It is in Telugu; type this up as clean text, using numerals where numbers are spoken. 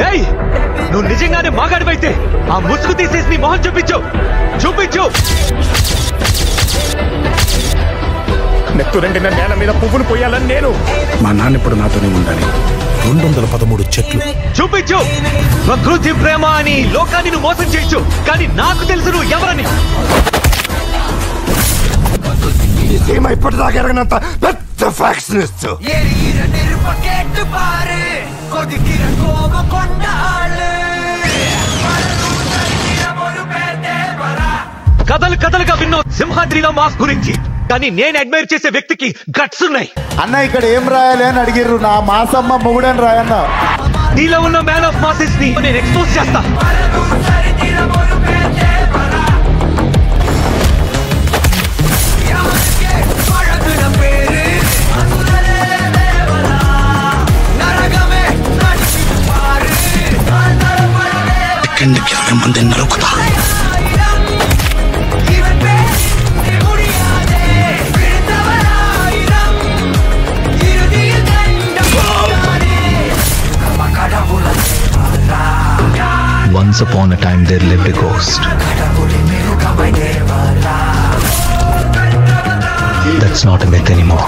ఏయ్, నువ్వు నిజంగానే మాగాడివైతే ఆ ముసుగు తీసేసి నీ మొహం చూపించు. నెత్తురండిన నేల మీద పువ్వులు పోయాలని నేను. మా నాన్న ఇప్పుడు నాతోనే ఉండాలి. 213 చెట్లు చూపించు. ప్రకృతి ప్రేమ అని లోకాన్ని నువ్వు మోసం చేయొచ్చు, కానీ నాకు తెలుసు నువ్వు ఎవరని. ఈ సీమ ఇప్పటిదాకా ఎరగనంత పెద్ద ఫ్యాక్షనిస్ట్. కథలుగా విన్నో సింహాద్రిలో మాస్ గురించి, కానీ నేను అడ్మైర్ చేసే వ్యక్తికి గట్స్ ఉన్నాయి. అన్న ఇక్కడ ఏం రాయాలి అని అడిగిర్రు. నా మాసమ్మ మొగుడని రాయన్న. నీలో ఉన్న మ్యాన్ ఆఫ్ మాసెస్ ని నేను ఎక్స్పోజ్ చేస్తా. సెకండ్కి 20 మంది నరుకుతా. Once upon a time there lived a ghost. That's not a myth anymore.